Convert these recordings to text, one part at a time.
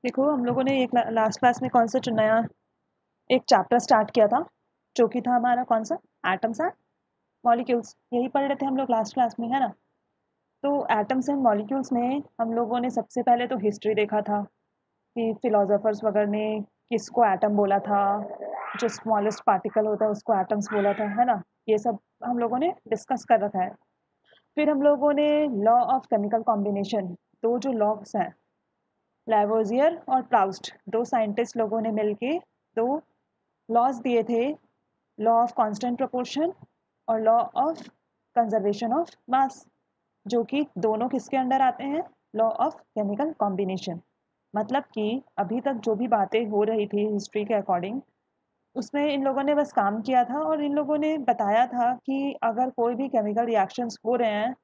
देखो हम लोगों ने एक लास्ट क्लास में कौन सा नया एक चैप्टर स्टार्ट किया था, जो कि था हमारा कौन सा, एटम्स एंड मॉलिक्यूल्स। यही पढ़ रहे थे हम लोग लास्ट क्लास में, है ना। तो एटम्स एंड मॉलिक्यूल्स में हम लोगों ने सबसे पहले तो हिस्ट्री देखा था कि फिलोसोफर्स वगैरह ने किसको एटम बोला था, जो स्मॉलेस्ट पार्टिकल होता है उसको एटम्स बोला था, है ना। ये सब हम लोगों ने डिस्कस कर रखा है। फिर हम लोगों ने लॉ ऑफ केमिकल कॉम्बिनेशन, दो जो लॉस हैं, लैवोजियर और प्राउस्ट, दो साइंटिस्ट लोगों ने मिलके दो लॉज दिए थे, लॉ ऑफ कांस्टेंट प्रोपोर्शन और लॉ ऑफ कंजर्वेशन ऑफ मास, जो कि दोनों किसके अंडर आते हैं, लॉ ऑफ केमिकल कॉम्बिनेशन। मतलब कि अभी तक जो भी बातें हो रही थी हिस्ट्री के अकॉर्डिंग, उसमें इन लोगों ने बस काम किया था और इन लोगों ने बताया था कि अगर कोई भी केमिकल रिएक्शंस हो रहे हैं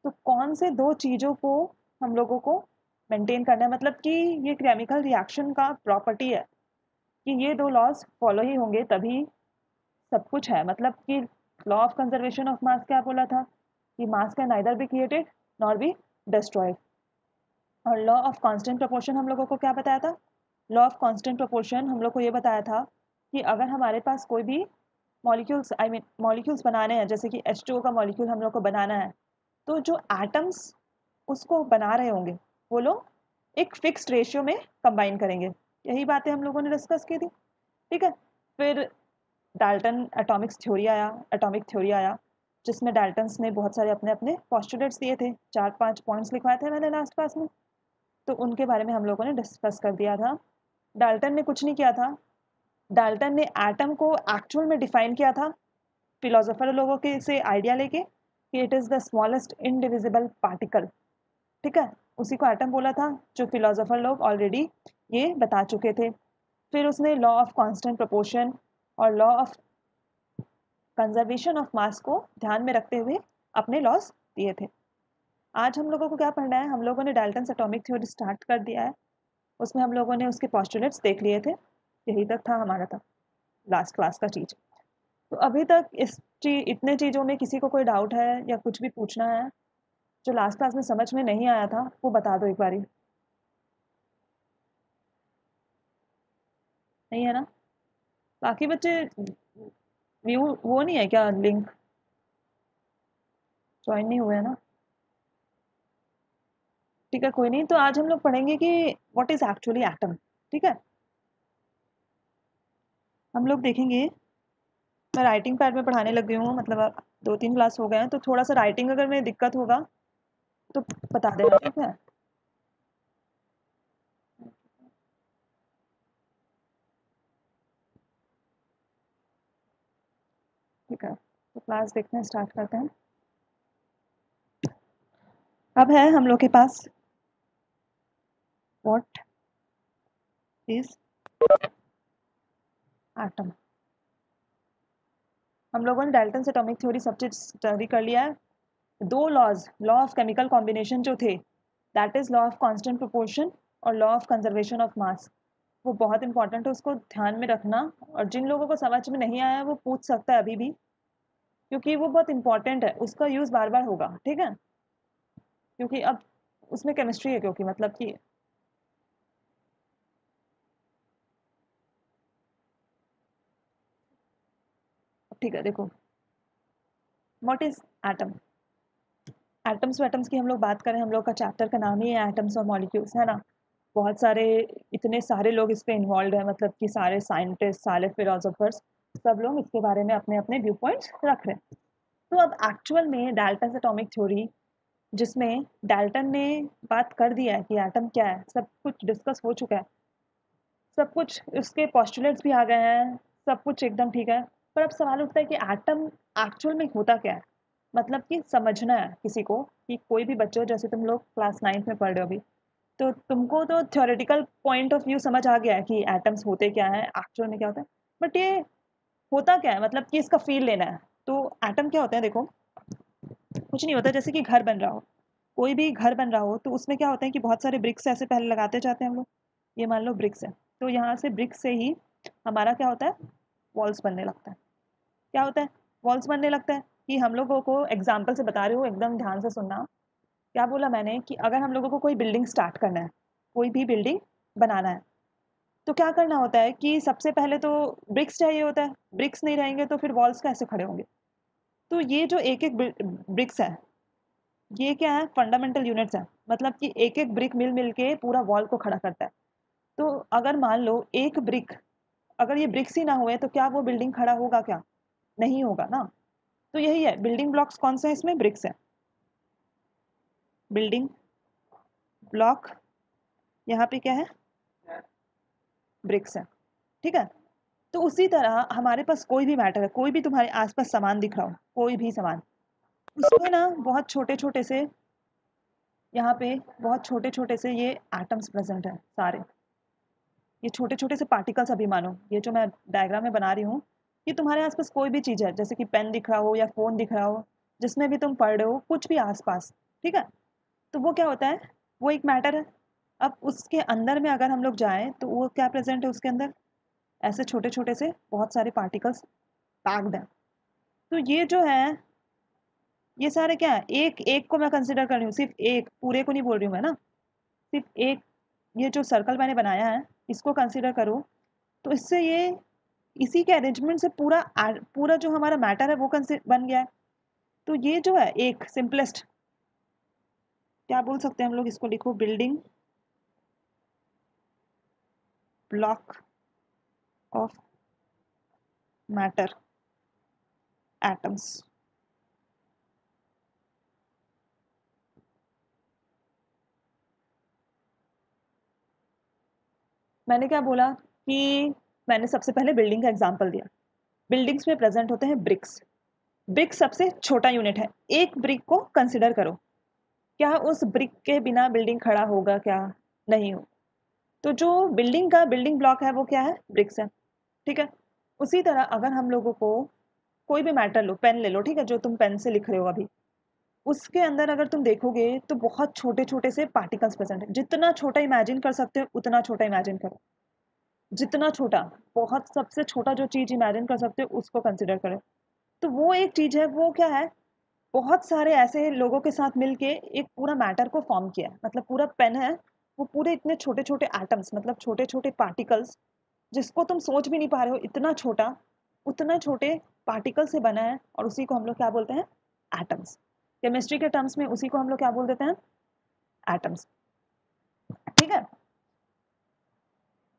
तो कौन से दो चीज़ों को हम लोगों को मेंटेन करना है। मतलब कि ये केमिकल रिएक्शन का प्रॉपर्टी है कि ये दो लॉज फॉलो ही होंगे तभी सब कुछ है। मतलब कि लॉ ऑफ कंजर्वेशन ऑफ मास क्या बोला था कि मास can neither be created nor be destroyed. और लॉ ऑफ कांस्टेंट प्रोपोर्शन हम लोगों को क्या बताया था, लॉ ऑफ कांस्टेंट प्रोपोर्शन हम लोग को ये बताया था कि अगर हमारे पास कोई भी मॉलिक्यूल्स मॉलिक्यूल्स बनाने हैं, जैसे कि H2O का मॉलिक्यूल हम लोग को बनाना है, तो जो एटम्स उसको बना रहे होंगे वो लोग एक फिक्स्ड रेशियो में कंबाइन करेंगे। यही बातें हम लोगों ने डिस्कस की थी, ठीक है। फिर डाल्टन एटॉमिक थ्योरी आया, जिसमें डाल्टन्स ने बहुत सारे अपने अपने पॉस्टुलेट्स दिए थे, 4-5 पॉइंट्स लिखवाए थे मैंने लास्ट क्लास में। तो उनके बारे में हम लोगों ने डिस्कस कर दिया था। डाल्टन ने कुछ नहीं किया था, डाल्टन ने एटम को एक्चुअल में डिफाइन किया था फिलोसोफर लोगों के से आइडिया लेके कि it is the smallest indivisible particle, ठीक है। उसी को एटम बोला था, जो फिलोसोफर लोग ऑलरेडी ये बता चुके थे। फिर उसने लॉ ऑफ कांस्टेंट प्रोपोर्शन और लॉ ऑफ कंजर्वेशन ऑफ मास को ध्यान में रखते हुए अपने लॉस दिए थे। आज हम लोगों को क्या पढ़ना है, हम लोगों ने डाल्टन्स एटॉमिक थ्योरी स्टार्ट कर दिया है, उसमें हम लोगों ने उसके पॉस्टुलेट्स देख लिए थे। यही तक था हमारा था लास्ट क्लास का चीज़। तो अभी तक इतने चीज़ों में किसी को कोई डाउट है या कुछ भी पूछना है जो लास्ट क्लास में समझ में नहीं आया था, वो बता दो एक बारी। नहीं है ना? बाकी बच्चे व्यू वो नहीं है क्या, लिंक ज्वाइन नहीं हुए है ना? ठीक है, कोई नहीं। तो आज हम लोग पढ़ेंगे कि व्हाट इज एक्चुअली एटम, ठीक है। हम लोग देखेंगे, मैं राइटिंग पैड में पढ़ाने लग गई हूँ, मतलब 2-3 क्लास हो गए हैं, तो थोड़ा सा राइटिंग अगर में दिक्कत होगा तो बता देना, ठीक है। ठीक है, तो क्लास देखते हैं, स्टार्ट करते हैं। अब है हम लोग के पास व्हाट इज एटम। हम लोगों ने डाल्टन एटॉमिक थ्योरी सब चीज स्टडी कर लिया है। दो laws, law of chemical combination जो थे, that is law of constant proportion और law of conservation of mass, वो बहुत इंपॉर्टेंट है, उसको ध्यान में रखना। और जिन लोगों को समझ में नहीं आया वो पूछ सकता है अभी भी, क्योंकि वो बहुत इंपॉर्टेंट है, उसका यूज़ बार बार होगा, ठीक है। क्योंकि अब उसमें केमिस्ट्री है, क्योंकि मतलब कि ठीक है। देखो, व्हाट इज एटम। एटम्स वेटम्स की हम लोग बात करें, हम लोग का चैप्टर का नाम ही है एटम्स और मॉलिक्यूल्स, है ना। बहुत सारे, इतने सारे लोग इस पे इन्वॉल्व हैं, मतलब कि सारे साइंटिस्ट, सारे फिलोसोफर्स, सब लोग इसके बारे में अपने अपने व्यू पॉइंट्स रख रहे हैं। तो अब एक्चुअल में डाल्टन एटॉमिक थ्योरी, जिसमें डाल्टन ने बात कर दिया है कि एटम क्या है, सब कुछ डिस्कस हो चुका है, सब कुछ उसके पॉस्टुलेट्स भी आ गए हैं, सब कुछ एकदम ठीक है। पर अब सवाल उठता है कि एटम एक्चुअल में होता क्या है। मतलब कि समझना है किसी को, कि कोई भी बच्चों, जैसे तुम लोग क्लास 9th में पढ़ रहे हो अभी, तो तुमको तो थ्योरेटिकल पॉइंट ऑफ व्यू समझ आ गया है कि एटम्स होते क्या हैं, एक्चुअल में क्या होता है। बट ये होता क्या है, मतलब कि इसका फील लेना है। तो एटम क्या होता है, देखो, कुछ नहीं होता। जैसे कि घर बन रहा हो, कोई भी घर बन रहा हो, तो उसमें क्या होता है कि बहुत सारे ब्रिक्स ऐसे पहले लगाते जाते हैं हम लोग। ये मान लो ब्रिक्स है, तो यहाँ से ब्रिक्स से ही हमारा क्या होता है, वॉल्स बनने लगता है। क्या होता है, वॉल्स बनने लगता है। कि हम लोगों को एग्जाम्पल से बता रही हूँ, एकदम ध्यान से सुनना। क्या बोला मैंने कि अगर हम लोगों को कोई बिल्डिंग स्टार्ट करना है, कोई भी बिल्डिंग बनाना है, तो क्या करना होता है कि सबसे पहले तो ब्रिक्स चाहिए होता है। ब्रिक्स नहीं रहेंगे तो फिर वॉल्स कैसे खड़े होंगे? तो ये जो एक एक ब्रिक्स है, ये क्या है, फंडामेंटल यूनिट्स है। मतलब कि एक एक ब्रिक मिल मिल के पूरा वॉल को खड़ा करता है। तो अगर मान लो एक ब्रिक, अगर ये ब्रिक्स ही ना हुए तो क्या वो बिल्डिंग खड़ा होगा क्या? नहीं होगा ना। तो यही है, बिल्डिंग ब्लॉक्स कौन से हैं इसमें? ब्रिक्स है। बिल्डिंग ब्लॉक यहाँ पे क्या है? ब्रिक्स है। ठीक है। तो उसी तरह हमारे पास कोई भी मैटर है, कोई भी तुम्हारे आसपास सामान दिख रहा हो, कोई भी सामान, उसमें ना बहुत छोटे छोटे से, यहाँ पे बहुत छोटे छोटे से ये एटम्स प्रेजेंट है सारे। ये छोटे छोटे से पार्टिकल्स, अभी मानो ये जो मैं डायग्राम में बना रही हूँ, ये तुम्हारे आसपास कोई भी चीज़ है, जैसे कि पेन दिख रहा हो या फ़ोन दिख रहा हो, जिसमें भी तुम पढ़ रहे हो, कुछ भी आसपास। ठीक है। तो वो क्या होता है? वो एक मैटर है। अब उसके अंदर में अगर हम लोग जाएं तो वो क्या प्रेजेंट है उसके अंदर? ऐसे छोटे छोटे से बहुत सारे पार्टिकल्स पैक्ड हैं। तो ये जो है, ये सारे क्या है, एक एक को मैं कंसिडर कर रही हूँ, सिर्फ एक, पूरे को नहीं बोल रही हूँ मैं ना, सिर्फ एक। ये जो सर्कल मैंने बनाया है, इसको कंसिडर करो। तो इससे ये, इसी के अरेंजमेंट से पूरा पूरा जो हमारा मैटर है वो बन गया है। तो ये जो है एक सिंपलेस्ट, क्या बोल सकते हैं हम लोग इसको, लिखो building block of matter atoms. मैंने क्या बोला कि मैंने सबसे पहले बिल्डिंग का एग्जांपल दिया। बिल्डिंग्स में प्रेजेंट होते हैं ब्रिक्स। ब्रिक सबसे छोटा यूनिट है। एक ब्रिक को कंसिडर करो, क्या उस ब्रिक के बिना बिल्डिंग खड़ा होगा क्या? नहीं हो। तो जो बिल्डिंग का बिल्डिंग ब्लॉक है वो क्या है? ब्रिक्स है। ठीक है। उसी तरह अगर हम लोगों को कोई भी मैटर लो, पेन ले लो, ठीक है, जो तुम पेन से लिख रहे हो अभी, उसके अंदर अगर तुम देखोगे तो बहुत छोटे छोटे से पार्टिकल्स प्रेजेंट है। जितना छोटा इमेजिन कर सकते हो उतना छोटा इमेजिन करो। जितना छोटा, बहुत सबसे छोटा जो चीज़ इमेजिन कर सकते हो उसको कंसिडर करो। तो वो एक चीज़ है, वो क्या है, बहुत सारे ऐसे लोगों के साथ मिलके एक पूरा मैटर को फॉर्म किया है। मतलब पूरा पेन है, वो पूरे इतने छोटे छोटे एटम्स, मतलब छोटे छोटे पार्टिकल्स, जिसको तुम सोच भी नहीं पा रहे हो इतना छोटा, उतना छोटे पार्टिकल से बना है। और उसी को हम लोग क्या बोलते हैं? एटम्स। केमिस्ट्री के टर्म्स में उसी को हम लोग क्या बोल देते हैं? एटम्स। ठीक है।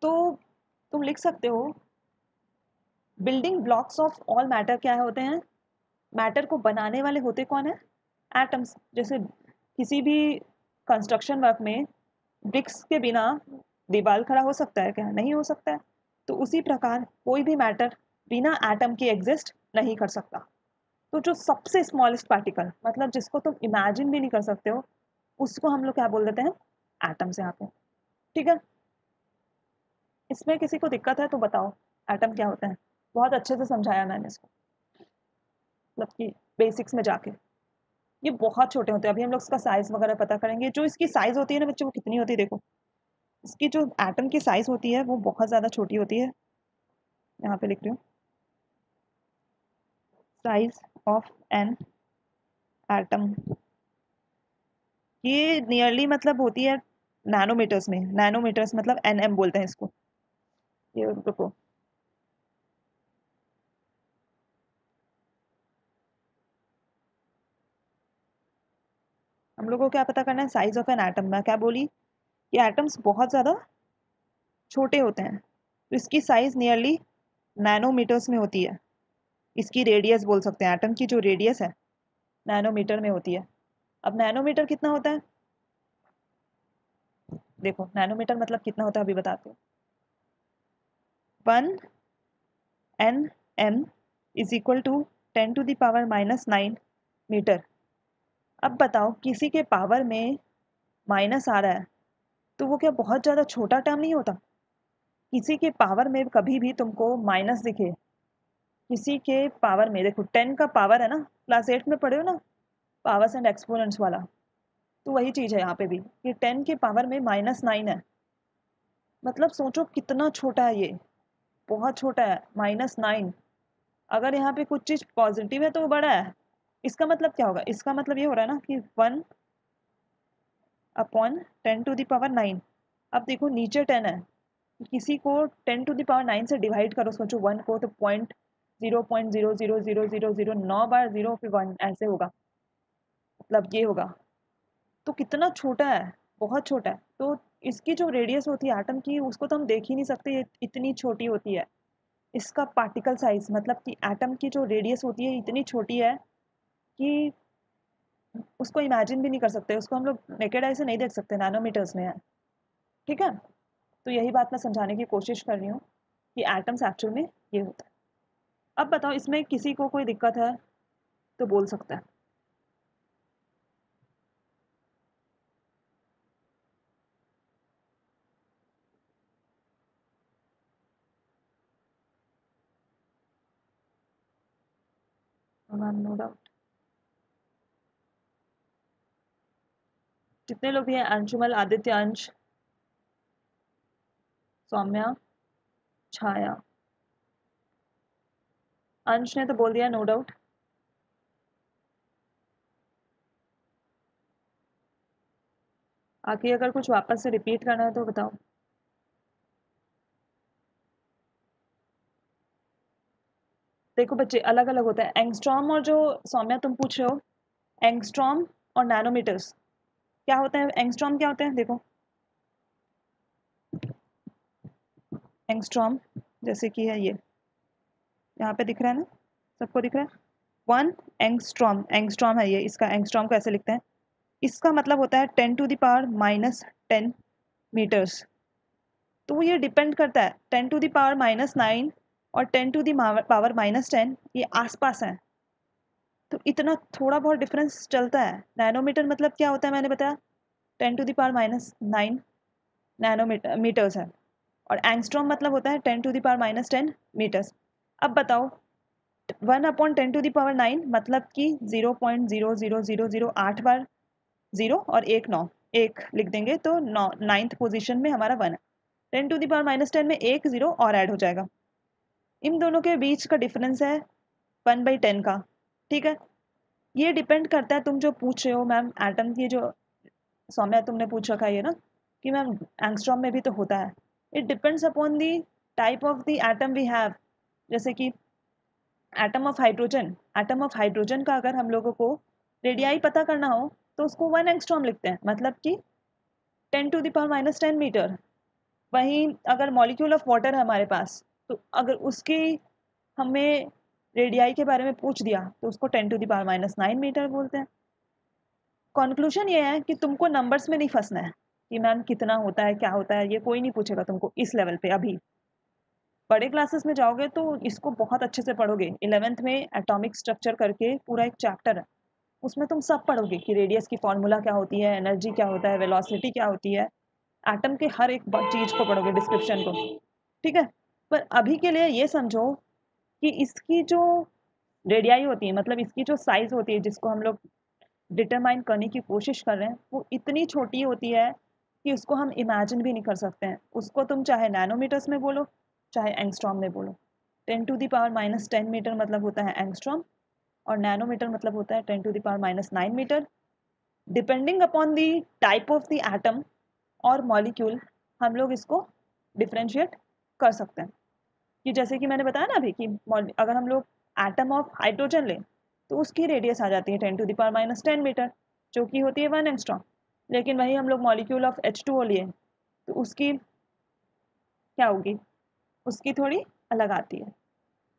तो तुम लिख सकते हो, building blocks of all matter क्या होते हैं? मैटर को बनाने वाले होते कौन है? एटम्स। जैसे किसी भी कंस्ट्रक्शन वर्क में ब्रिक्स के बिना दीवार खड़ा हो सकता है क्या? नहीं हो सकता है। तो उसी प्रकार कोई भी मैटर बिना एटम के एग्जिस्ट नहीं कर सकता। तो जो सबसे स्मॉलेस्ट पार्टिकल, मतलब जिसको तुम इमेजिन भी नहीं कर सकते हो, उसको हम लोग क्या बोल देते हैं? एटम्स यहाँ पे। ठीक है। इसमें किसी को दिक्कत है तो बताओ, एटम क्या होता है? बहुत अच्छे से समझाया मैंने इसको, मतलब कि बेसिक्स में जाके। ये बहुत छोटे होते हैं। अभी हम लोग इसका साइज वगैरह पता करेंगे। जो इसकी साइज होती है ना बच्चों, वो कितनी होती है देखो। इसकी जो एटम की साइज होती है वो बहुत ज़्यादा छोटी होती है। यहाँ पे लिख रही हूँ, साइज ऑफ एन एटम। ये नियरली मतलब होती है नैनोमीटर्स में। नैनोमीटर्स मतलब एनएम बोलते हैं इसको। ये रुको, हम लोग को क्या पता करना है? Size of an atom. मैं क्या बोली? ये एटम्स बहुत ज़्यादा छोटे होते हैं, तो इसकी साइज नियरली नैनोमीटर्स में होती है। इसकी रेडियस बोल सकते हैं, एटम की जो रेडियस है नैनोमीटर में होती है। अब नैनोमीटर कितना होता है? देखो नैनोमीटर मतलब कितना होता है अभी बताते हैं। 1 nm is equal to 10⁻⁻9 metre. अब बताओ, किसी के पावर में माइनस आ रहा है तो वो क्या बहुत ज़्यादा छोटा टर्म नहीं होता? किसी के पावर में कभी भी तुमको माइनस दिखे, किसी के पावर में, देखो 10 का पावर है ना, क्लास 8 में पढ़े हो ना, पावर्स एंड एक्सपोनेंट्स वाला। तो वही चीज़ है यहाँ पे भी, कि 10 के पावर में -9 है। मतलब सोचो कितना छोटा है ये, बहुत छोटा है, -9। अगर यहाँ पे कुछ चीज़ पॉजिटिव है तो वो बड़ा है। इसका मतलब क्या होगा? इसका मतलब ये हो रहा है ना कि 1/10⁹ अब देखो नीचे 10 है, किसी को 10⁹ से डिवाइड करो, सोचो 1 को, तो 0.0000009 बार 0 फिर 1 ऐसे होगा, मतलब ये होगा। तो कितना छोटा है, बहुत छोटा है। तो इसकी जो रेडियस होती है एटम की, उसको तो हम देख ही नहीं सकते, ये इतनी छोटी होती है। इसका पार्टिकल साइज मतलब कि एटम की जो रेडियस होती है इतनी छोटी है कि उसको इमेजिन भी नहीं कर सकते, उसको हम लोग नेकेड आई से नहीं देख सकते, नैनोमीटर्स में है। ठीक है, तो यही बात मैं समझाने की कोशिश कर रही हूँ कि एटम्स एक्चुअल में ये होता है। अब बताओ इसमें किसी को कोई दिक्कत है तो बोल सकता है। Ma'am no doubt. जितने लोग भी हैं, अंशुमल, आदित्य, अंश, सौम्या, छाया, अंश ने तो बोल दिया नो डाउट। आगे अगर कुछ वापस से रिपीट करना है तो बताओ। देखो बच्चे, अलग अलग होता है एंगस्ट्रॉम, और जो सौम्या तुम पूछ रहे हो एंगस्ट्रॉम और नैनोमीटर्स क्या होता है। एंगस्ट्रॉम क्या होता है, देखो एंगस्ट्रॉम जैसे कि है ये, यहाँ पे दिख रहा है ना, सबको दिख रहा है। 1 एंगस्ट्रॉम है ये, इसका एंगस्ट्रॉम को ऐसे लिखते हैं। इसका मतलब होता है 10⁻⁻10 मीटर्स। तो ये डिपेंड करता है, 10⁻⁻9 और 10⁻⁻10 ये आसपास हैं, तो इतना थोड़ा बहुत डिफरेंस चलता है। नैनोमीटर मतलब क्या होता है, मैंने बताया 10⁻⁹ नैनोमीटर मीटर्स है, और एंगस्ट्रॉम मतलब होता है 10⁻⁻10 मीटर्स। अब बताओ 1/10⁹ मतलब कि 0.00008 बार 0 और 1 9, एक लिख देंगे तो 9th पोजीशन में हमारा 1 है। 10⁻⁻10 में एक 0 और ऐड हो जाएगा, इन दोनों के बीच का डिफरेंस है 1/10 का। ठीक है, ये डिपेंड करता है, तुम जो पूछ रहे हो मैम एटम की, जो सौम्या तुमने पूछ रखा है ये ना कि मैम एंगस्ट्रॉम में भी तो होता है। It depends upon the type of the atom we have. जैसे कि एटम ऑफ हाइड्रोजन का अगर हम लोगों को रेडियाई पता करना हो तो उसको 1 एंगस्ट्रॉम लिखते हैं, मतलब कि 10⁻⁻10 मीटर। वहीं अगर मॉलिक्यूल ऑफ वाटर है हमारे पास, तो अगर उसकी हमें रेडियाई के बारे में पूछ दिया तो उसको 10⁻⁹ बोलते हैं। कंक्लूजन ये है कि तुमको नंबर्स में नहीं फंसना है कि मैम कितना होता है क्या होता है, ये कोई नहीं पूछेगा तुमको इस लेवल पे। अभी बड़े क्लासेस में जाओगे तो इसको बहुत अच्छे से पढ़ोगे। 11th में एटॉमिक स्ट्रक्चर करके पूरा एक चैप्टर है, उसमें तुम सब पढ़ोगे कि रेडियस की फॉर्मूला क्या होती है, एनर्जी क्या होता है, वेलोसिटी क्या होती है, एटम के हर एक चीज़ को पढ़ोगे, डिस्क्रिप्शन को। ठीक है, पर अभी के लिए ये समझो कि इसकी जो रेडियाई होती है, मतलब इसकी जो साइज़ होती है जिसको हम लोग डिटरमाइन करने की कोशिश कर रहे हैं, वो इतनी छोटी होती है कि उसको हम इमेजिन भी नहीं कर सकते हैं। उसको तुम चाहे नैनोमीटर्स में बोलो चाहे एंगस्ट्रॉम में बोलो। 10⁻⁻10 मीटर मतलब होता है एंगस्ट्रॉम, और नैनोमीटर मतलब होता है 10⁻⁹मीटर। Depending upon the type of the atom और मॉलिक्यूल हम लोग इसको डिफ्रेंशिएट कर सकते हैं। कि जैसे कि मैंने बताया ना अभी कि अगर हम लोग एटम ऑफ हाइड्रोजन लें तो उसकी रेडियस आ जाती है 10⁻⁻10 मीटर, जो कि होती है 1 एंगस्ट्रॉम। लेकिन वही हम लोग मॉलिक्यूल ऑफ H2O लिए तो उसकी क्या होगी, उसकी थोड़ी अलग आती है।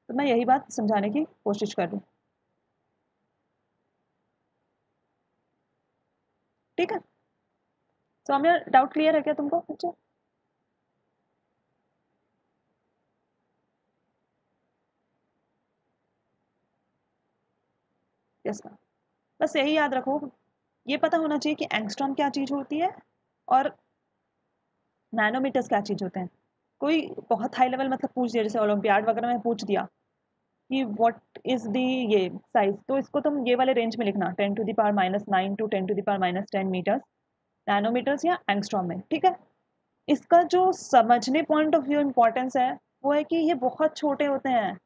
तो मैं यही बात समझाने की कोशिश कर रही हूँ। ठीक है सौम्या, डाउट क्लियर है क्या तुमको? अच्छा, यस मैम। बस यही याद रखो, ये पता होना चाहिए कि एंगस्ट्रॉम क्या चीज़ होती है और नैनोमीटर्स क्या चीज़ होते हैं। कोई बहुत हाई लेवल मतलब पूछ दिया, जैसे ओलंपियाड वगैरह में पूछ दिया कि व्हाट इज़ दी ये साइज, तो इसको तुम ये वाले रेंज में लिखना 10⁻⁹ टू 10⁻⁻10 मीटर्स, नैनोमीटर्स या एंगस्ट्रॉम में। ठीक है, इसका जो समझने पॉइंट ऑफ व्यू इम्पोर्टेंस है वो है कि ये बहुत छोटे होते हैं।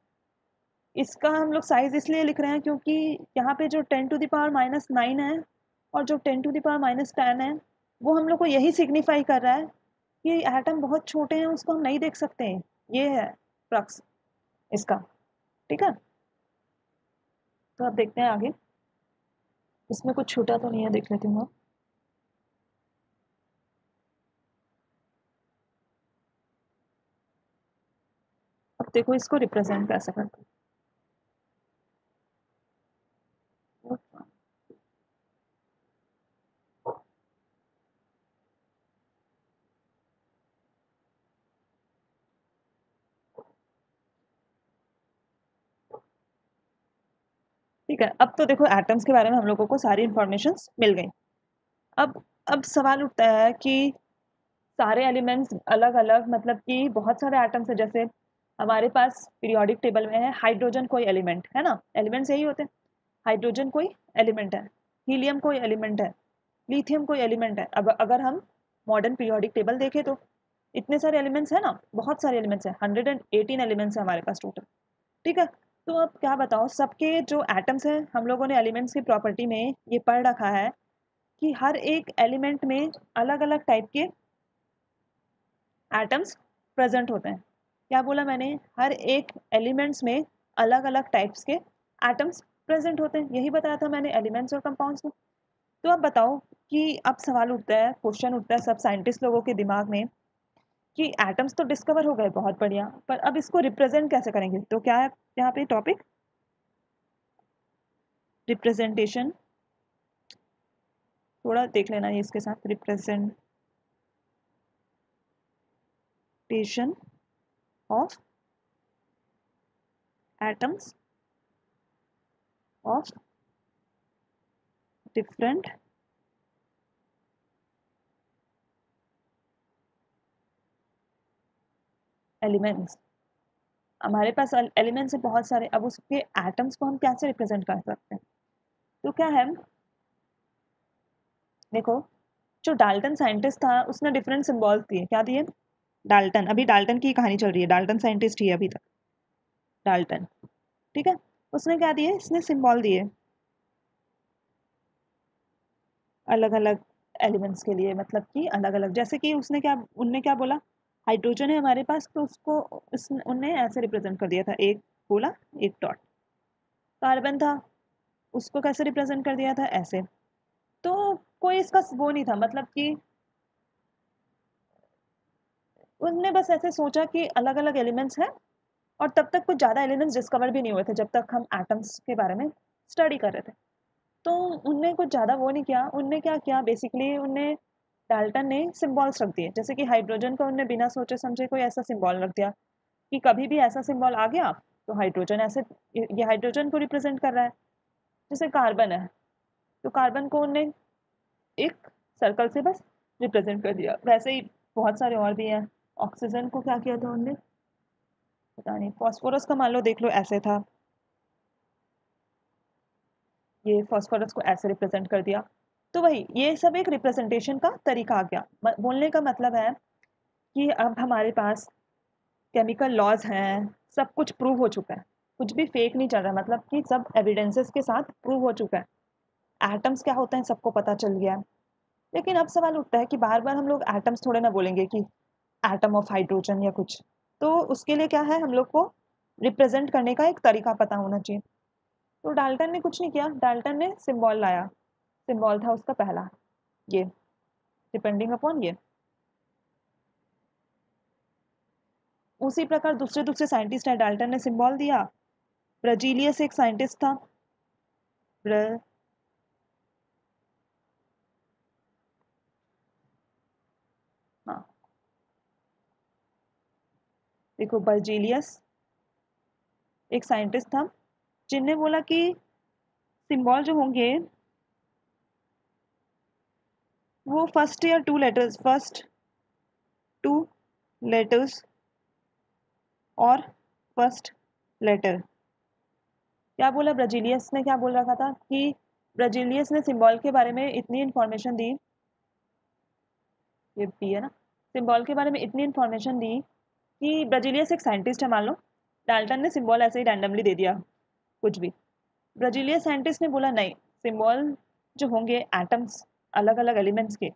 इसका हम लोग साइज इसलिए लिख रहे हैं क्योंकि यहाँ पे जो 10⁻⁹ है और जो 10⁻⁻10 है वो हम लोग को यही सिग्निफाई कर रहा है कि एटम बहुत छोटे हैं, उसको हम नहीं देख सकते हैं। ये है क्रक्स इसका। ठीक है, तो अब देखते हैं आगे। इसमें कुछ छूटा तो नहीं है, देख लेती हूँ। अब देखो इसको रिप्रेजेंट कैसे करते हैं। ठीक है, अब तो देखो एटम्स के बारे में हम लोगों को सारी इंफॉर्मेशन मिल गई। अब सवाल उठता है कि सारे एलिमेंट्स अलग अलग, मतलब कि बहुत सारे एटम्स है। जैसे हमारे पास पीरियोडिक टेबल में है हाइड्रोजन कोई एलिमेंट है ना, एलिमेंट्स यही होते हैं। हाइड्रोजन कोई एलिमेंट है, हीलियम कोई एलिमेंट है, लिथियम कोई एलिमेंट है। अब अगर हम मॉडर्न पीरियोडिक टेबल देखें तो इतने सारे एलिमेंट्स है ना, बहुत सारे एलिमेंट्स हैं, 118 एलिमेंट्स है हमारे पास टोटल। ठीक है, तो अब क्या बताओ, सबके जो एटम्स हैं, हम लोगों ने एलिमेंट्स की प्रॉपर्टी में ये पढ़ रखा है कि हर एक एलिमेंट में अलग अलग टाइप के एटम्स प्रेजेंट होते हैं। क्या बोला मैंने, हर एक एलिमेंट्स में अलग अलग टाइप्स के एटम्स प्रेजेंट होते हैं, यही बताया था मैंने एलिमेंट्स और कंपाउंड्स में। तो अब बताओ कि अब सवाल उठता है, क्वेश्चन उठता है सब साइंटिस्ट लोगों के दिमाग में कि एटम्स तो डिस्कवर हो गए, बहुत बढ़िया, पर अब इसको रिप्रेजेंट कैसे करेंगे। तो क्या है यहाँ पे टॉपिक, रिप्रेजेंटेशन। थोड़ा देख लेना ये इसके साथ, representation of atoms of different elements. हमारे पास एलिमेंट्स है बहुत सारे, अब उसके एटम्स को हम कैसे रिप्रेजेंट कर सकते हैं। तो क्या है, देखो, जो डाल्टन साइंटिस्ट था उसने डिफरेंट सिंबल्स दिए। क्या दिए, डाल्टन, अभी डाल्टन की कहानी चल रही है, डाल्टन साइंटिस्ट ही है अभी तक, डाल्टन। ठीक है, उसने क्या दिए, इसने सिंबल दिए अलग अलग एलिमेंट्स के लिए, मतलब कि अलग अलग। जैसे कि उसने क्या, उनने क्या बोला, हाइड्रोजन है हमारे पास, तो उसको उनने ऐसे रिप्रेजेंट कर दिया था, एक बोला, एक डॉट। कार्बन था, उसको कैसे रिप्रेजेंट कर दिया था, ऐसे। तो कोई इसका वो नहीं था, मतलब कि उनने बस ऐसे सोचा कि अलग अलग एलिमेंट्स हैं, और तब तक कुछ ज़्यादा एलिमेंट्स डिस्कवर भी नहीं हुए थे जब तक हम एटम्स के बारे में स्टडी कर रहे थे। तो उनने कुछ ज़्यादा वो नहीं किया, उनने क्या किया, बेसिकली उनने, डाल्टन ने सिंबल्स रख दिए। जैसे कि हाइड्रोजन का उनने बिना सोचे समझे कोई ऐसा सिंबल रख दिया कि कभी भी ऐसा सिंबल आ गया तो हाइड्रोजन ऐसे, ये हाइड्रोजन को रिप्रेजेंट कर रहा है। जैसे कार्बन है, तो कार्बन को उनने एक सर्कल से बस रिप्रेजेंट कर दिया। वैसे ही बहुत सारे और भी हैं। ऑक्सीजन को क्या किया था उनने, पता नहीं। फॉस्फोरस का मान लो देख लो, ऐसे था, ये फॉस्फोरस को ऐसे रिप्रेजेंट कर दिया। तो वही, ये सब एक रिप्रेजेंटेशन का तरीका आ गया। बोलने का मतलब है कि अब हमारे पास केमिकल लॉज हैं, सब कुछ प्रूव हो चुका है, कुछ भी फेक नहीं चल रहा, मतलब कि सब एविडेंसेस के साथ प्रूव हो चुका है। एटम्स क्या होते हैं सबको पता चल गया है। लेकिन अब सवाल उठता है कि बार बार हम लोग एटम्स थोड़े ना बोलेंगे कि एटम ऑफ हाइड्रोजन या कुछ। तो उसके लिए क्या है, हम लोग को रिप्रेजेंट करने का एक तरीका पता होना चाहिए। तो डाल्टन ने कुछ नहीं किया, डाल्टन ने सिंबल लाया। सिंबल था उसका पहला, ये, डिपेंडिंग अपॉन ये। उसी प्रकार दूसरे दूसरे साइंटिस्ट है, डाल्टन ने सिंबल दिया। ब्रजीलियस एक साइंटिस्ट था, ब्र, हाँ, देखो बर्जीलियस एक साइंटिस्ट था, जिनने बोला कि सिंबल जो होंगे वो फर्स्ट या two letters, first two letters और फर्स्ट लेटर। क्या बोला ब्रजीलियस ने, क्या बोल रखा था कि ब्रजीलियस ने सिंबल के बारे में इतनी इंफॉर्मेशन दी, ये भी है ना, सिंबल के बारे में इतनी इंफॉर्मेशन दी कि ब्रजीलियस एक साइंटिस्ट है मान लो, डाल्टन ने सिंबल ऐसे ही रैंडमली दे दिया कुछ भी। ब्रजीलियस साइंटिस्ट ने बोला नहीं, सिंबल जो होंगे एटम्स अलग अलग एलिमेंट्स के,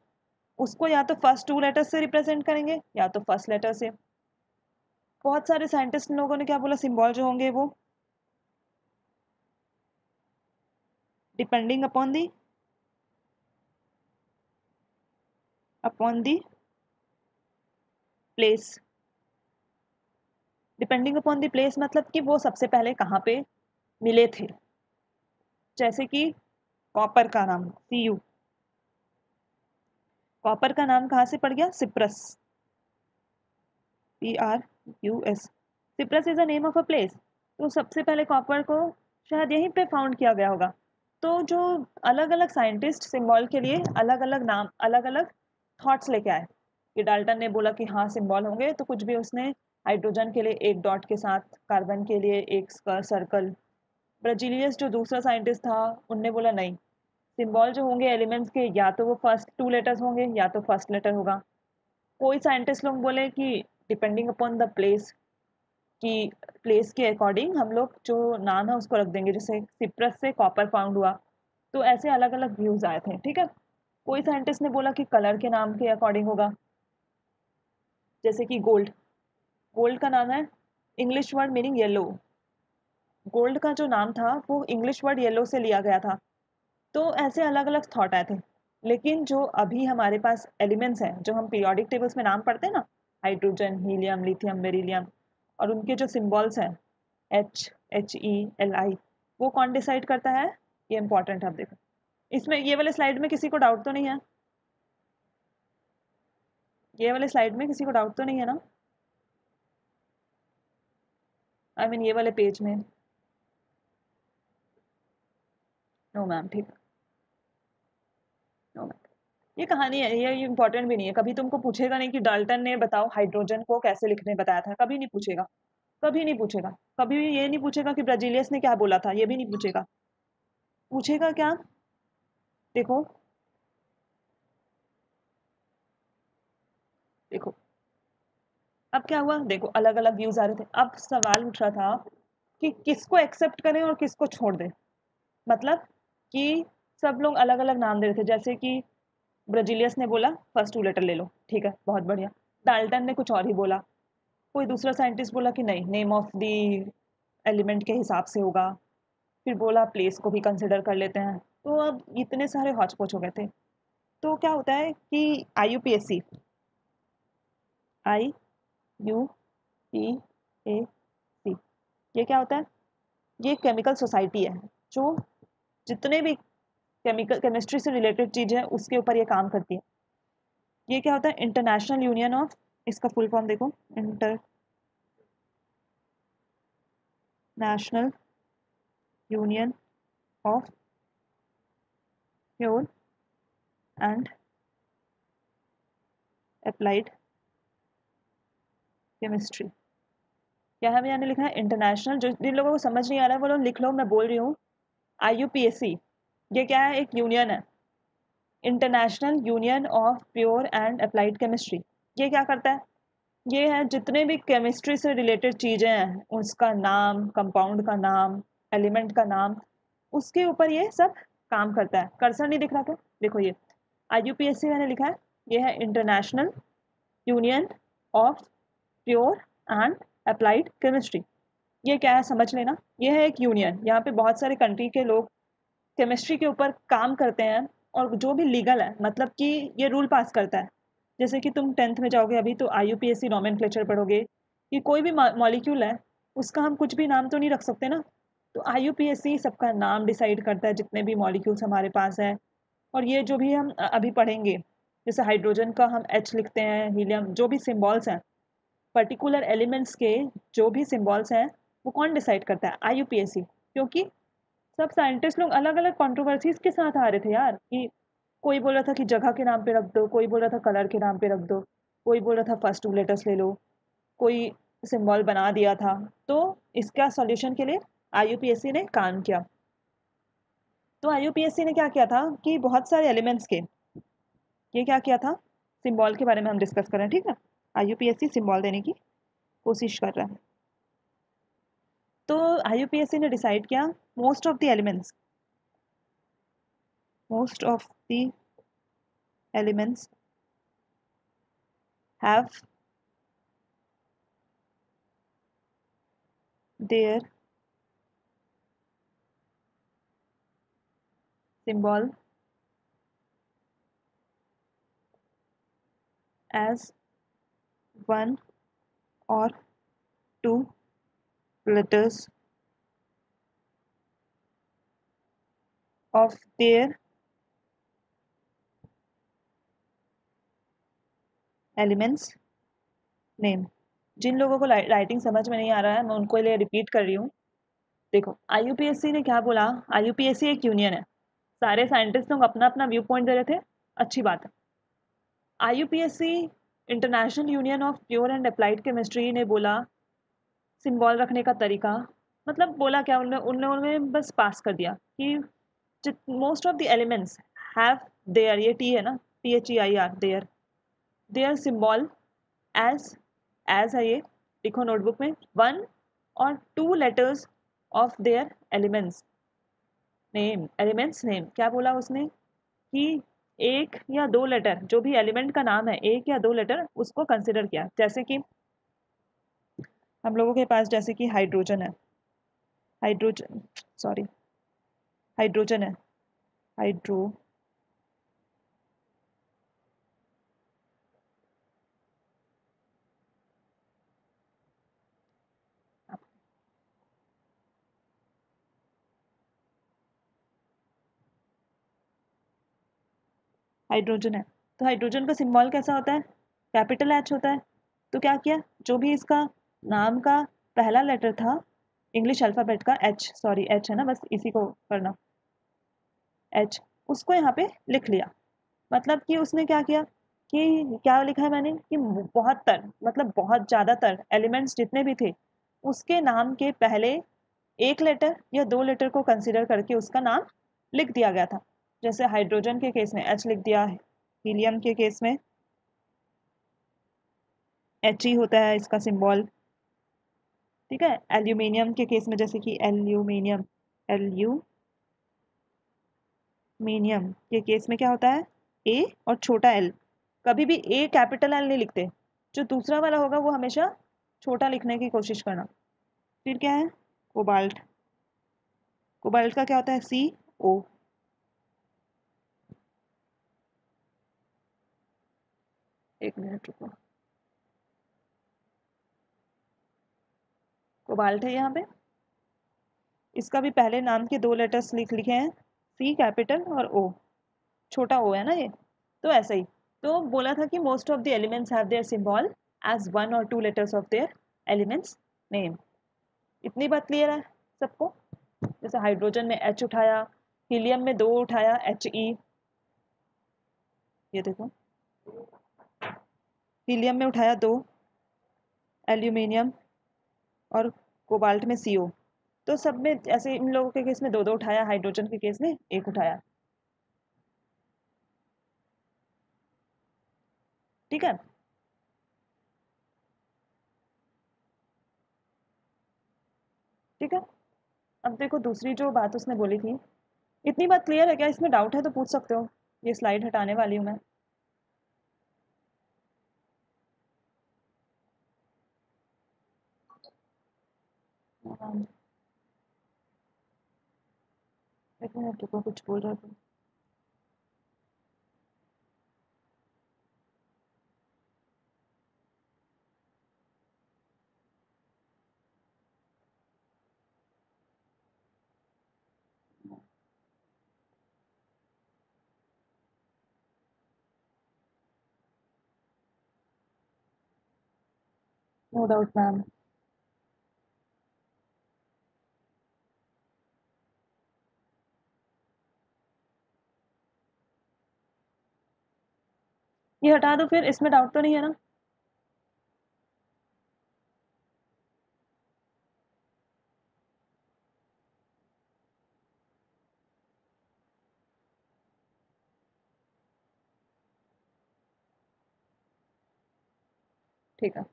उसको या तो फर्स्ट 2 लेटर से रिप्रेजेंट करेंगे या तो फर्स्ट लेटर से। बहुत सारे साइंटिस्ट लोगों ने क्या बोला, सिंबल जो होंगे वो depending upon the place. Depending upon the place मतलब कि वो सबसे पहले कहाँ पे मिले थे। जैसे कि कॉपर का नाम Cu, कॉपर का नाम कहाँ से पड़ गया, Cyprus, Prus। Cyprus is a name of a place. तो सबसे पहले कॉपर को शायद यहीं पे फाउंड किया गया होगा। तो जो अलग अलग साइंटिस्ट सिंबल के लिए अलग अलग नाम, अलग अलग थॉट्स लेके आए कि डाल्टन ने बोला कि हाँ सिंबल होंगे, तो कुछ भी उसने हाइड्रोजन के लिए एक डॉट के साथ, कार्बन के लिए एक सर्कल। ब्रजीलियस जो दूसरा साइंटिस्ट था उनने बोला नहीं, सिंबल जो होंगे एलिमेंट्स के या तो वो फर्स्ट 2 लेटर्स होंगे या तो फर्स्ट लेटर होगा। कोई साइंटिस्ट लोग बोले कि डिपेंडिंग अपॉन द प्लेस, कि प्लेस के अकॉर्डिंग हम लोग जो नाम है उसको रख देंगे, जैसे सिप्रस से कॉपर फाउंड हुआ। तो ऐसे अलग अलग व्यूज आए थे, ठीक है। कोई साइंटिस्ट ने बोला कि कलर के नाम के अकॉर्डिंग होगा, जैसे कि गोल्ड, गोल्ड का नाम है English word meaning yellow. Gold का जो नाम था वो इंग्लिश वर्ड येलो से लिया गया था। तो ऐसे अलग अलग थॉट आए थे। लेकिन जो अभी हमारे पास एलिमेंट्स हैं, जो हम पीरियोडिक टेबल्स में नाम पढ़ते हैं ना, हाइड्रोजन, हीलियम, लिथियम, बेरिलियम, और उनके जो सिंबल्स हैं HE Li, वो कौन डिसाइड करता है, ये इंपॉर्टेंट है। आप देखो इसमें ये वाले स्लाइड में किसी को डाउट तो नहीं है, ये वाले स्लाइड में किसी को डाउट तो नहीं है ना, आई मीन ये वाले पेज में। नो मैम, ठीक, नो मैम। ये कहानी है, ये इंपॉर्टेंट भी नहीं है। कभी तुमको पूछेगा नहीं कि डाल्टन ने बताओ हाइड्रोजन को कैसे लिखने बताया था, कभी नहीं पूछेगा, कभी नहीं पूछेगा। कभी भी ये नहीं पूछेगा कि ब्राजीलियस ने क्या बोला था, ये भी नहीं पूछेगा। पूछेगा क्या, देखो देखो अब क्या हुआ, देखो अलग अलग व्यूज आ रहे थे। अब सवाल उठ रहा था कि किसको एक्सेप्ट करें और किसको छोड़ दें। मतलब कि सब लोग अलग अलग नाम दे रहे थे, जैसे कि ब्राजीलियस ने बोला फर्स्ट 2 लेटर ले लो, ठीक है, बहुत बढ़िया। डाल्टन ने कुछ और ही बोला। कोई दूसरा साइंटिस्ट बोला कि नहीं, नेम ऑफ द एलिमेंट के हिसाब से होगा। फिर बोला प्लेस को भी कंसिडर कर लेते हैं। तो अब इतने सारे हौच पौच हो गए थे। तो क्या होता है कि IUPAC, IUPAC, ये क्या होता है, ये केमिकल सोसाइटी है जो जितने भी केमिकल केमिस्ट्री से रिलेटेड चीज़ है उसके ऊपर ये काम करती है। ये क्या होता है, इंटरनेशनल यूनियन ऑफ, इसका फुल फॉर्म देखो, international union of pure and applied chemistry. क्या है मैंने लिखा है इंटरनेशनल, जो जिन लोगों को समझ नहीं आ रहा है वो लोग लिख लो, मैं बोल रही हूँ। IUPAC ये क्या है, एक यूनियन है, international union of pure and applied chemistry. ये क्या करता है, ये है जितने भी केमिस्ट्री से रिलेटेड चीज़ें हैं उसका नाम, कंपाउंड का नाम, एलिमेंट का नाम, उसके ऊपर ये सब काम करता है। कर्सर नहीं दिख रहा क्या, देखो ये IUPAC मैंने लिखा है, ये है international union of pure and applied chemistry. ये क्या है समझ लेना, ये है एक यूनियन, यहाँ पे बहुत सारे कंट्री के लोग केमिस्ट्री के ऊपर काम करते हैं। और जो भी लीगल है, मतलब कि ये रूल पास करता है। जैसे कि तुम 10th में जाओगे अभी तो IUPAC नॉमेनक्लेचर पढ़ोगे कि कोई भी मॉलिक्यूल है उसका हम कुछ भी नाम तो नहीं रख सकते ना। तो IUPAC सबका नाम डिसाइड करता है, जितने भी मॉलिक्यूल्स हमारे पास हैं। और ये जो भी हम अभी पढ़ेंगे, जैसे हाइड्रोजन का हम H लिखते हैं, हीलियम, जो भी सिम्बॉल्स हैं पर्टिकुलर एलिमेंट्स के, जो भी सिम्बॉल्स हैं वो कौन डिसाइड करता है, IUPAC। क्योंकि सब साइंटिस्ट लोग अलग अलग कंट्रोवर्सीज के साथ आ रहे थे यार, कि कोई बोल रहा था कि जगह के नाम पे रख दो, कोई बोल रहा था कलर के नाम पे रख दो, कोई बोल रहा था फर्स्ट 2 लेटर्स ले लो, कोई सिंबल बना दिया था। तो इसका सॉल्यूशन के लिए IUPAC ने काम किया। तो IUPAC ने क्या किया था कि बहुत सारे एलिमेंट्स के, ये क्या किया था, सिंबल के बारे में हम डिस्कस कर रहे हैं, ठीक है। IUPAC सिंबल देने की कोशिश कर रहा है। तो IUPAC ने डिसाइड किया most of the elements, most of the elements have their symbol as one or two letters of their elements name। जिन लोगों को राइटिंग समझ में नहीं आ रहा है मैं उनको लिए रिपीट कर रही हूँ। देखो आईयूपीएससी ने क्या बोला, आईयूपीएससी एक यूनियन है, सारे साइंटिस्ट लोग अपना अपना व्यू पॉइंट दे रहे थे, अच्छी बात है। आईयूपीएससी international union of pure and applied chemistry ने बोला सिंबल रखने का तरीका, मतलब बोला क्या उन लोगों ने बस पास कर दिया कि most of the elements have there, ये टी है ना, THEIR, देयर सिंबल एज है, ये लिखो नोटबुक में, वन और two letters of their elements name. क्या बोला उसने कि एक या दो लेटर, जो भी एलिमेंट का नाम है एक या दो लेटर उसको कंसिडर किया। जैसे कि हम लोगों के पास जैसे कि हाइड्रोजन है, हाइड्रोजन है, हाइड्रो हाइड्रोजन है, तो हाइड्रोजन का सिंबल कैसा होता है, कैपिटल H होता है। तो क्या किया, जो भी इसका नाम का पहला लेटर था इंग्लिश अल्फ़ाबेट का H है ना, बस इसी को करना H, उसको यहाँ पे लिख लिया। मतलब कि उसने क्या किया कि क्या लिखा है मैंने कि बहुत तर, मतलब बहुत ज़्यादातर एलिमेंट्स जितने भी थे उसके नाम के पहले एक लेटर या दो लेटर को कंसिडर करके उसका नाम लिख दिया गया था। जैसे हाइड्रोजन के केस में H लिख दिया, हीलियम के केस में He होता है इसका सिंबल, ठीक है। एल्यूमिनियम के केस में जैसे कि एल्यूमिनियम के केस में क्या होता है A और छोटा l, कभी भी A कैपिटल L नहीं लिखते, जो दूसरा वाला होगा वो हमेशा छोटा लिखने की कोशिश करना। फिर क्या है कोबाल्ट, कोबाल्ट का क्या होता है CO, एक मिनट रुको, कोबाल्ट है यहाँ पे, इसका भी पहले नाम के दो लेटर्स लिखे हैं, C कैपिटल और O, छोटा O है ना ये, तो ऐसा ही। तो बोला था कि most of the elements have their symbol as one और two letters of their elements name. इतनी बात क्लियर है सबको। जैसे हाइड्रोजन में H उठाया, हीलियम में दो उठाया HE, ये देखो हीलियम में उठाया दो, एल्यूमिनियम और कोबाल्ट में CO, तो सब में ऐसे इन लोगों के केस में दो दो उठाया, हाइड्रोजन के केस में एक उठाया, ठीक है। ठीक है, अब देखो दूसरी जो बात उसने बोली थी, इतनी बात क्लियर है क्या, इसमें डाउट है तो पूछ सकते हो, ये स्लाइड हटाने वाली हूँ मैं। एक मिनट रुको, कुछ बोल रहा था। No doubt ma'am. ये हटा दो फिर, इसमें डाउट तो नहीं है ना। ठीक है,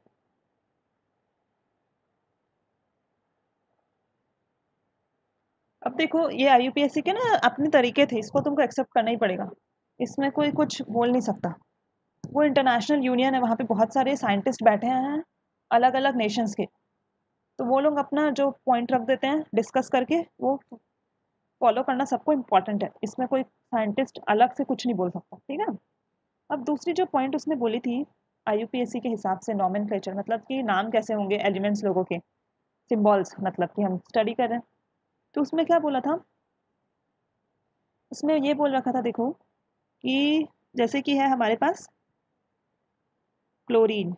अब देखो ये IUPAC के ना अपने तरीके थे, इसको तुमको एक्सेप्ट करना ही पड़ेगा, इसमें कोई कुछ बोल नहीं सकता। वो इंटरनेशनल यूनियन है, वहाँ पे बहुत सारे साइंटिस्ट बैठे हैं अलग अलग नेशंस के, तो वो लोग अपना जो पॉइंट रख देते हैं डिस्कस करके, वो फॉलो करना सबको इम्पॉर्टेंट है, इसमें कोई साइंटिस्ट अलग से कुछ नहीं बोल सकता, ठीक है। अब दूसरी जो पॉइंट उसने बोली थी, IUPAC के हिसाब से नॉमेनक्लेचर, मतलब कि नाम कैसे होंगे एलिमेंट्स लोगों के, सिम्बॉल्स, मतलब कि हम स्टडी कर रहे हैं, तो उसमें क्या बोला था, उसमें ये बोल रखा था देखो कि जैसे कि है हमारे पास क्लोरीन,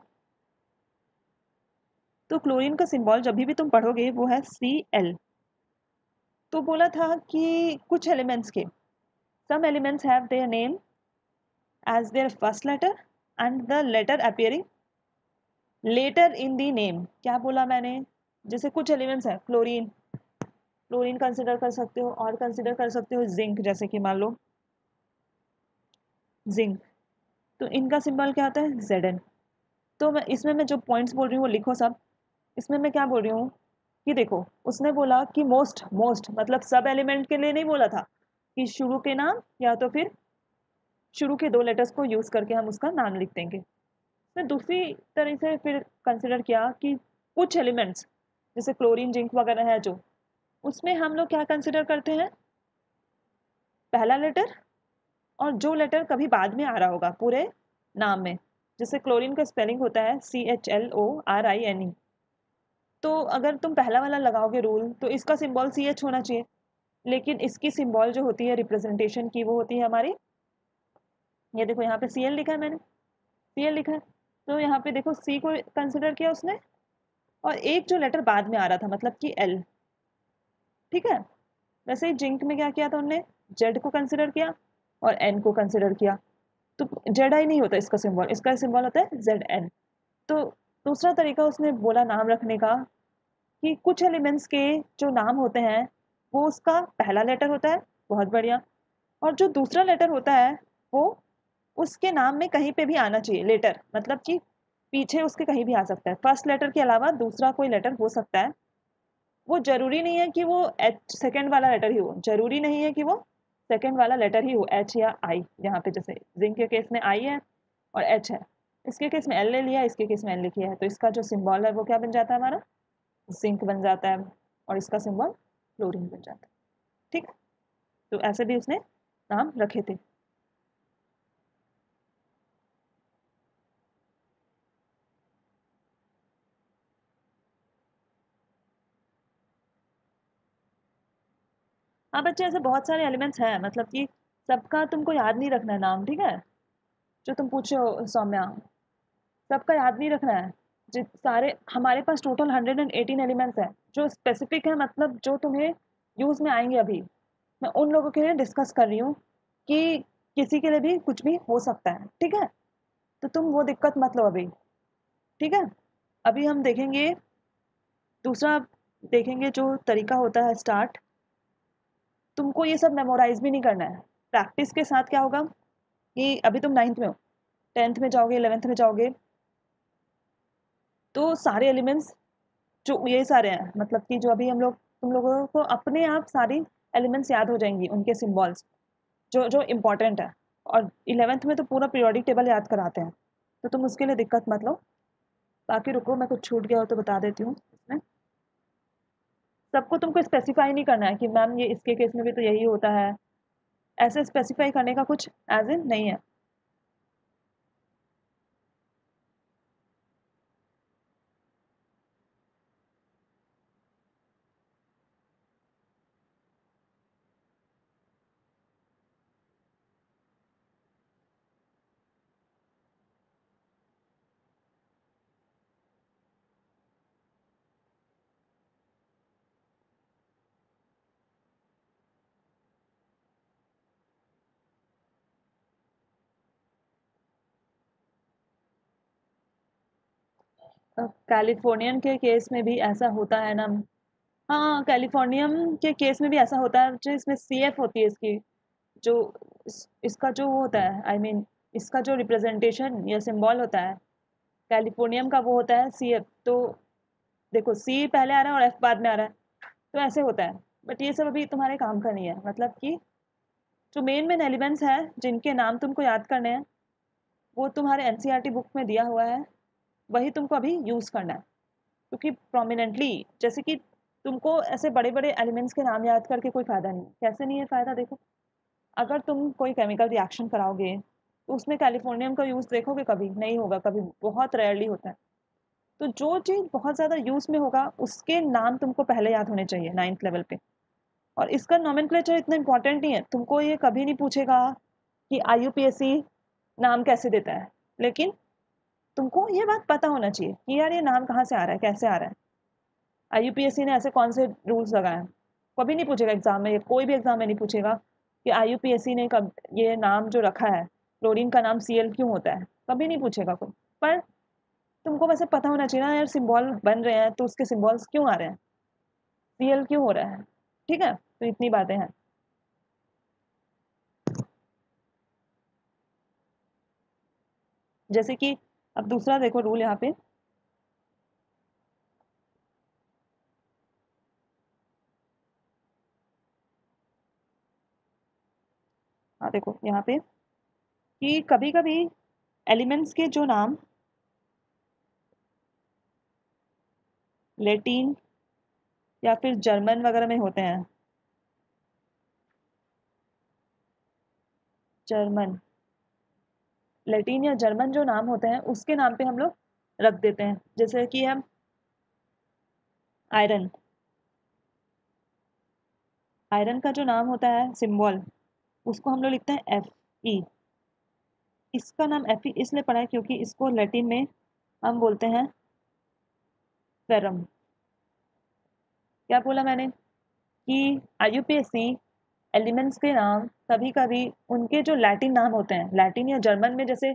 तो क्लोरीन का सिंबल जब भी तुम पढ़ोगे वो है Cl। तो बोला था कि कुछ एलिमेंट्स के, some elements have their name as their first letter and the letter appearing later in the name। क्या बोला मैंने, जैसे कुछ एलिमेंट्स हैं, क्लोरीन, क्लोरीन कंसिडर कर सकते हो, और कंसिडर कर सकते हो जिंक, जैसे कि मान लो जिंक, तो इनका सिंबल क्या होता है Zn। तो मैं जो पॉइंट्स बोल रही हूँ वो लिखो सब। इसमें मैं क्या बोल रही हूँ कि देखो, उसने बोला कि मोस्ट मोस्ट मतलब सब एलिमेंट के लिए नहीं बोला था कि शुरू के नाम या तो फिर शुरू के 2 लेटर्स को यूज करके हम उसका नाम लिख देंगे। मैं दूसरी तरह से फिर कंसिडर किया कि कुछ एलिमेंट्स जैसे क्लोरीन जिंक वगैरह है जो, उसमें हम लोग क्या कंसिडर करते हैं, पहला लेटर और जो लेटर कभी बाद में आ रहा होगा पूरे नाम में, जैसे क्लोरीन का स्पेलिंग होता है CHLORINE, तो अगर तुम पहला वाला लगाओगे रूल तो इसका सिंबल CH होना चाहिए, लेकिन इसकी सिंबल जो होती है रिप्रेजेंटेशन की वो होती है हमारी, ये देखो यहाँ पे Cl लिखा है मैंने, Cl लिखा है, तो यहाँ पे देखो C को कंसिडर किया उसने, और एक जो लेटर बाद में आ रहा था मतलब कि L, ठीक है। वैसे ही जिंक में क्या किया था उनने, जेड को कंसिडर किया और एन को कंसिडर किया, तो जेड आई नहीं होता इसका सिंबल, इसका सिंबल होता है Zn। तो दूसरा तरीका उसने बोला नाम रखने का कि कुछ एलिमेंट्स के जो नाम होते हैं वो उसका पहला लेटर होता है, बहुत बढ़िया, और जो दूसरा लेटर होता है वो उसके नाम में कहीं पे भी आना चाहिए लेटर, मतलब कि पीछे उसके कहीं भी आ सकता है, फर्स्ट लेटर के अलावा दूसरा कोई लेटर हो सकता है, वो जरूरी नहीं है कि वो एच सेकेंड वाला लेटर ही हो, जरूरी नहीं है कि वो सेकेंड वाला लेटर ही हो, एच या आई, यहाँ पे जैसे जिंक के केस में आई है और एच है, इसके केस में एल ले लिया, इसके केस में एल लिखी है, तो इसका जो सिंबल है वो क्या बन जाता है हमारा, जिंक बन जाता है, और इसका सिंबल क्लोरीन बन जाता है, ठीक। तो ऐसे भी उसने नाम रखे थे। हाँ बच्चे, ऐसे बहुत सारे एलिमेंट्स हैं, मतलब कि सबका तुमको याद नहीं रखना है नाम, ठीक है, जो तुम पूछे हो सौम्या, सबका याद नहीं रखना है। जित सारे हमारे पास टोटल 118 एलिमेंट्स हैं जो स्पेसिफिक है, मतलब जो तुम्हें यूज में आएंगे। अभी मैं उन लोगों के लिए डिस्कस कर रही हूँ कि किसी के लिए भी कुछ भी हो सकता है, ठीक है, तो तुम वो दिक्कत मत लो अभी, ठीक है। अभी हम देखेंगे दूसरा, देखेंगे जो तरीका होता है स्टार्ट, तुमको ये सब मेमोराइज भी नहीं करना है, प्रैक्टिस के साथ क्या होगा कि अभी तुम 9th में हो, 10th में जाओगे, 11th में जाओगे, तो सारे एलिमेंट्स जो ये सारे हैं, मतलब कि जो अभी हम लोग, तुम लोगों को अपने आप सारी एलिमेंट्स याद हो जाएंगी, उनके सिंबल्स जो जो इम्पोर्टेंट है, और 11th में तो पूरा पीरियोडिक टेबल याद कराते हैं, तो तुम उसके लिए दिक्कत मत लो। बाकी रुको, मैं कुछ छूट गया हो तो बता देती हूँ इसमें। सबको तुमको स्पेसिफाई नहीं करना है कि मैम ये इसके केस में भी तो यही होता है, ऐसे स्पेसिफाई करने का कुछ एज इन नहीं है। कैलिफोर्नियन के केस में भी ऐसा होता है ना, हाँ कैलिफोर्नियम के केस में भी ऐसा होता है, जो इसमें CF होती है इसकी, जो इसका जो वो होता है, आई मीन इसका जो रिप्रेजेंटेशन या सिंबल होता है कैलिफोर्नियम का, वो होता है CF। तो देखो C पहले आ रहा है और F बाद में आ रहा है, तो ऐसे होता है, बट ये सब अभी तुम्हारे काम का नहीं है, मतलब कि जो मेन मेन एलिमेंट्स हैं जिनके नाम तुमको याद करने हैं, वो तुम्हारे एनसीईआरटी बुक में दिया हुआ है, वही तुमको अभी यूज़ करना है। क्योंकि प्रोमिनेंटली जैसे कि तुमको ऐसे बड़े बड़े एलिमेंट्स के नाम याद करके कोई फ़ायदा नहीं है। कैसे नहीं है फ़ायदा, देखो अगर तुम कोई केमिकल रिएक्शन कराओगे तो उसमें कैलिफोर्नियम का यूज़ देखोगे, कभी नहीं होगा, कभी बहुत रेयरली होता है। तो जो चीज़ बहुत ज़्यादा यूज़ में होगा उसके नाम तुमको पहले याद होने चाहिए 9th लेवल पे। और इसका नोमेनक्लेचर इतना इम्पोर्टेंट नहीं है, तुमको ये कभी नहीं पूछेगा कि आईयूपीएसी नाम कैसे देता है, लेकिन तुमको ये बात पता होना चाहिए कि यार ये नाम कहाँ से आ रहा है, कैसे आ रहा है, आईयूपीएसी ने ऐसे कौन से रूल्स लगाए हैं। कभी नहीं पूछेगा एग्जाम में, कोई भी एग्जाम में नहीं पूछेगा कि आईयूपीएसी ने कब ये नाम जो रखा है, क्लोरीन का नाम सीएल क्यों होता है, कभी नहीं पूछेगा कोई। पर तुमको वैसे पता होना चाहिए ना यार, सिंबल बन रहे हैं तो उसके सिंबल्स क्यों आ रहे हैं, सीएल क्यों हो रहा है। ठीक है, तो इतनी बातें हैं। जैसे कि अब दूसरा देखो रूल यहाँ पे, हाँ देखो यहाँ पे कि कभी कभी एलिमेंट्स के जो नाम लेटिन या फिर जर्मन वगैरह में होते हैं, जर्मन लेटिन या जर्मन जो नाम होते हैं उसके नाम पे हम लोग रख देते हैं। जैसे कि हम आयरन, आयरन का जो नाम होता है सिंबल, उसको हम लोग लिखते हैं एफ ई। इसका नाम एफ ई इसलिए पड़ा है क्योंकि इसको लैटिन में हम बोलते हैं फेरम। क्या बोला मैंने कि आईयूपीएसी एलिमेंट्स के नाम कभी कभी उनके जो लैटिन नाम होते हैं, लैटिन या जर्मन में, जैसे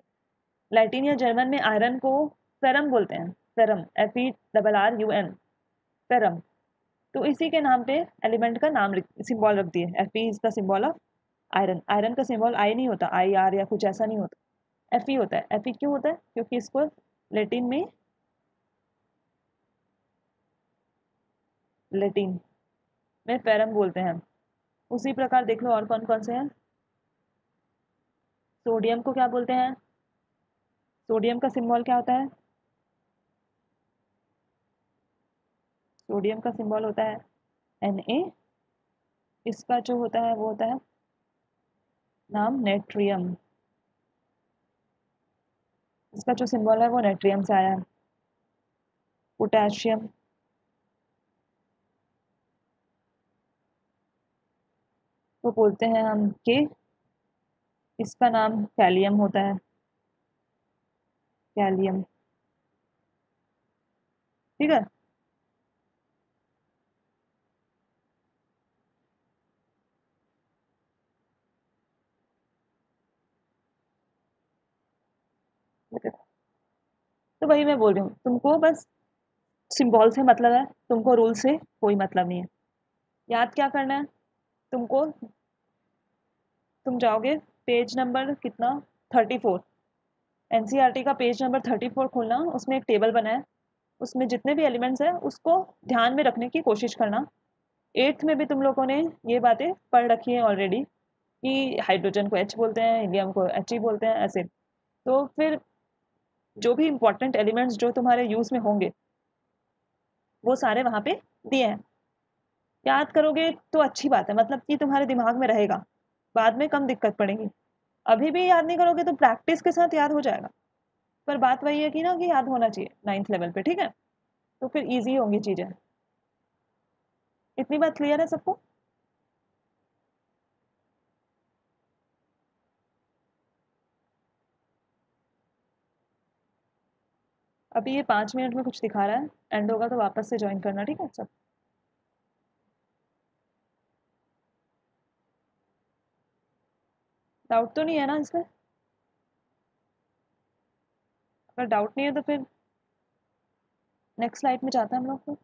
लैटिन या जर्मन में आयरन को फेरम बोलते हैं, ferrum F E double R U M, ferrum. तो इसी के नाम पे एलिमेंट का नाम सिंबल रख दिए, F E is the symbol of iron. Iron का सिंबल आई नहीं होता, आई आर या कुछ ऐसा नहीं होता, एफ ई होता है। एफ ई क्यों होता है, क्योंकि इसको लेटिन में, लेटिन में फेरम बोलते हैं। उसी प्रकार देख लो और कौन कौन से हैं। सोडियम को क्या बोलते हैं, सोडियम का सिंबल क्या होता है, सोडियम का सिंबल होता है Na। इसका जो होता है वो होता है नाम नेट्रियम, इसका जो सिंबल है वो नेट्रियम से आया है। पोटेशियम, तो बोलते हैं हम के, इसका नाम कैलियम होता है, कैलियम। ठीक है, तो वही मैं बोल रही हूँ, तुमको बस सिंबल से मतलब है, तुमको रूल से कोई मतलब नहीं है। याद क्या करना है तुमको, तुम जाओगे पेज नंबर कितना, 34, एनसीईआरटी का पेज नंबर 34 खोलना, उसमें एक टेबल बना है, उसमें जितने भी एलिमेंट्स हैं उसको ध्यान में रखने की कोशिश करना। 8th में भी तुम लोगों ने ये बातें पढ़ रखी हैं ऑलरेडी कि हाइड्रोजन को एच बोलते हैं, हीलियम को एच ही बोलते हैं, ऐसे। तो फिर जो भी इंपॉर्टेंट एलिमेंट्स जो तुम्हारे यूज़ में होंगे वो सारे वहाँ पे दिए हैं। याद करोगे तो अच्छी बात है, मतलब कि तुम्हारे दिमाग में रहेगा, बाद में कम दिक्कत पड़ेगी। अभी भी याद नहीं करोगे तो प्रैक्टिस के साथ याद हो जाएगा। पर बात वही है कि ना कि याद होना चाहिए 9th लेवल पे, ठीक है, तो फिर ईजी होंगी चीज़ें। इतनी बात क्लियर है सबको। अभी ये 5 मिनट में कुछ दिखा रहा है, एंड होगा तो वापस से ज्वाइन करना, ठीक है सब। डाउट तो नहीं है ना इसमें, अगर डाउट नहीं है तो फिर नेक्स्ट स्लाइड में जाते हैं हम लोग।